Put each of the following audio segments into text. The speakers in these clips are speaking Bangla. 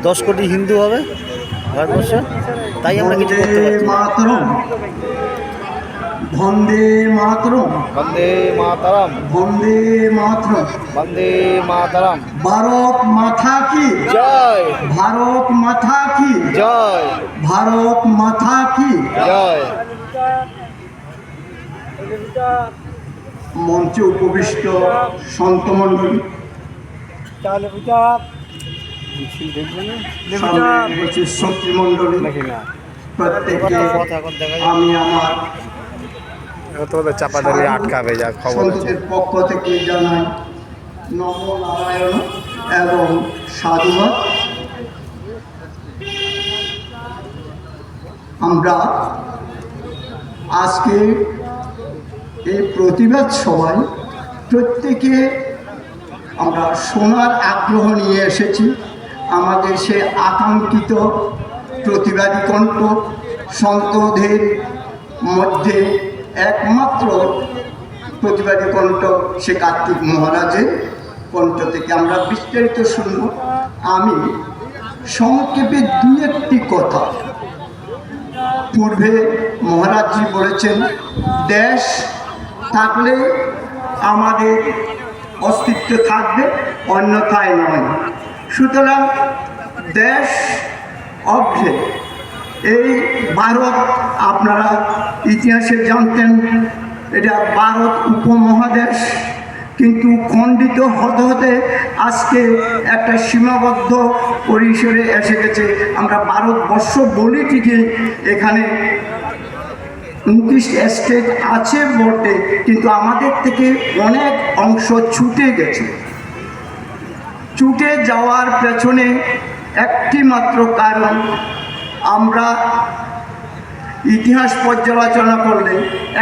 110 কোটি হিন্দু হবে ভারতবর্ষে, তাই আমরা কিছু করতে পারছি। বন্দে মাতরম, বন্দে মাতরম, বন্দে মাতরম, বন্দে মাতরম। ভারত মাতা কি জয়, ভারত মাতা কি জয়, ভারত মাতা কি জয়। মঞ্চে উপবিষ্ট সন্তমণ্ডলী, শ্রোতৃমণ্ডলী, প্রত্যেককে আমি আমার চাপাতালি আটকাবে যা খবর আছে। সন্তদের পক্ষ থেকে জানাই নম নারায়ণ এবং সাধুবাদ। আমরা আজকে এই প্রতিবাদ সভায় প্রত্যেকে আমরা শোনার আগ্রহ নিয়ে এসেছি। আমাদের সে আকাঙ্ক্ষিত প্রতিবাদী কণ্ঠ, সন্তদের মধ্যে একমাত্র প্রতিবাদী কণ্ঠ সে কার্তিক মহারাজের কণ্ঠ থেকে আমরা বিস্তারিত শুনব। আমি সংক্ষেপে দুই একটি কথা। পূর্বে মহারাজজি বলেছেন, দেশ থাকলে আমাদের অস্তিত্ব থাকবে, অন্যথায় নয়। সুতরাং দেশ অর্ধে এই ভারত, আপনারা ইতিহাসে জানতেন এটা ভারত উপমহাদেশ, কিন্তু খণ্ডিত হতে হতে আজকে একটা সীমাবদ্ধ পরিসরে এসে গেছে। আমরা ভারতবর্ষ বলি ঠিকই, এখানে 29 স্টেট আছে বটে, কিন্তু আমাদের থেকে অনেক অংশ ছুটে গেছে। ছুটে যাওয়ার পেছনে একটি মাত্র কারণ, আমরা ইতিহাস পর্যালোচনা করলে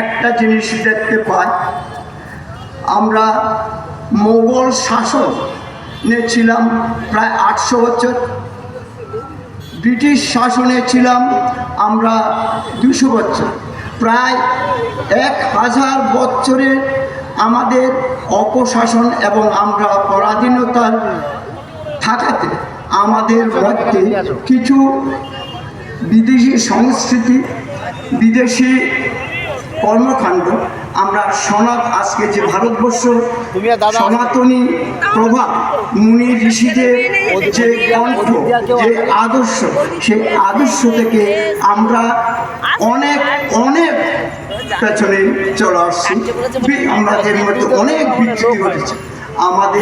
একটা জিনিস দেখতে পাই, আমরা মোগল শাসনে ছিলাম প্রায় 800 বছর, ব্রিটিশ শাসনে ছিলাম আমরা 200 বছর, প্রায় 1000 বছরের আমাদের অপশাসন এবং আমরা পরাধীনতার থাকাতে আমাদের মধ্যে কিছু বিদেশি সংস্কৃতি, বিদেশি কর্মকাণ্ড, আমরা আজকে যে ভারতবর্ষ সনাতনী প্রভাব, মুনি ঋষিদের যে কণ্ঠ, যে আদর্শ, সেই আদর্শ থেকে আমরা অনেক অনেক পেছনে চলে আসছি। আমাদের মধ্যে অনেক বিচ্যুতি ঘটেছে। আমাদের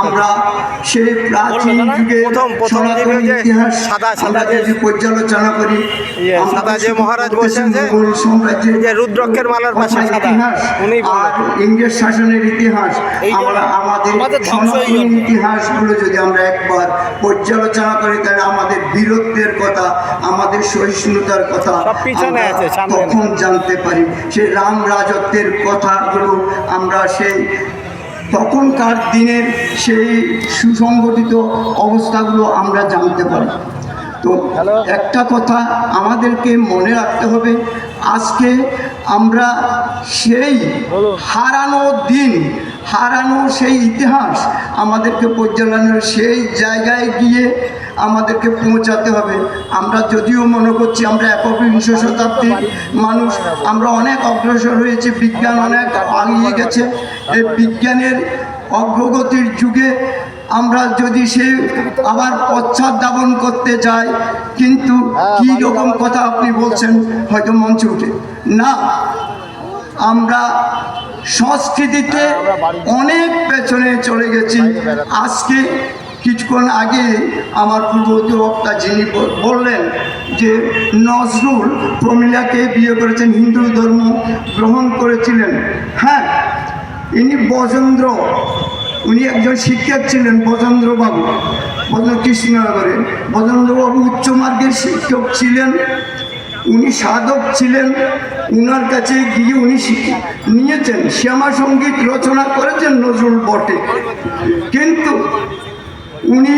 আমরা সেই প্রাচীন যুগে সনাতন ইতিহাস আমরা যদি পর্যালোচনা করি, মহারাজ বলছেন যে রুদ্রক্ষের মালার পাশে ইতিহাস আর ইংরেজ শাসনের ইতিহাস, আমরা আমাদের সনাতন ইতিহাসগুলো যদি আমরা একবার পর্যালোচনা করি, তাহলে আমাদের বীরত্বের কথা, আমাদের সহিষ্ণুতার কথা তখন জানতে পারি। সেই রাম রাজত্বের কথাগুলো আমরা সেই তখনকার দিনের সেই সুসংগঠিত অবস্থাগুলো আমরা জানতে পারি। তো একটা কথা আমাদেরকে মনে রাখতে হবে, আজকে আমরা সেই হারানো দিন, হারানো সেই ইতিহাস আমাদেরকে পর্যালোচনার সেই জায়গায় গিয়ে আমাদেরকে পৌঁছাতে হবে। আমরা যদিও মনে করছি আমরা 21 শতাব্দীর মানুষ, আমরা অনেক অগ্রসর হয়েছি, বিজ্ঞান অনেক এগিয়ে গেছে। এই বিজ্ঞানের অগ্রগতির যুগে আমরা যদি সে আবার পশ্চাৎধাবন করতে যাই, কিন্তু কী রকম কথা আপনি বলছেন হয়তো মঞ্চে উঠে না, আমরা সংস্কৃতিতে অনেক পেছনে চলে গেছি। আজকে কিছুক্ষণ আগে আমার পূর্ববর্তী বক্তা যিনি বললেন যে নজরুল প্রমীলাকে বিয়ে করেছেন, হিন্দু ধর্ম গ্রহণ করেছিলেন। হ্যাঁ, ইনি বজেন্দ্র, উনি একজন শিক্ষক ছিলেন, বজেন্দ্রবাবু, কৃষ্ণনগরে। বজেন্দ্রবাবু উচ্চ মার্গের শিক্ষক ছিলেন, উনি সাধক ছিলেন। উনার কাছে গিয়ে উনি নিয়েছেন, শ্যামা সঙ্গীত রচনা করেছেন নজরুল বটে, কিন্তু উনি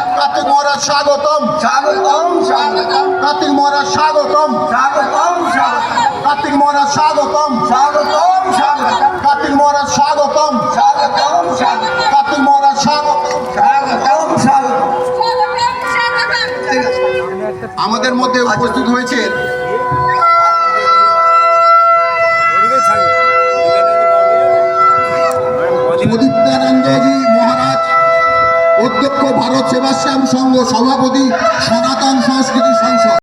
কার্তিক মহারাজ স্বাগতম, স্বাগতম স্বাগতম কার্তিক মহারাজ স্বাগতম, স্বাগতম কার্তিক মহারাজ স্বাগতম, স্বাগতম স্বাগতম কার্তিক মহারাজ স্বাগতম, স্বাগতম স্বাগতম কার্তিক মহারাজ স্বাগতম। স্বাগতম স্বাগতম। আমাদের মধ্যে উপস্থিত হয়েছে প্রদীপ্তানন্দজি মহারাজ, অধ্যক্ষ ভারত সেবাশ্রম সংঘ, সভাপতি সনাতন সংস্কৃতি সংসদ।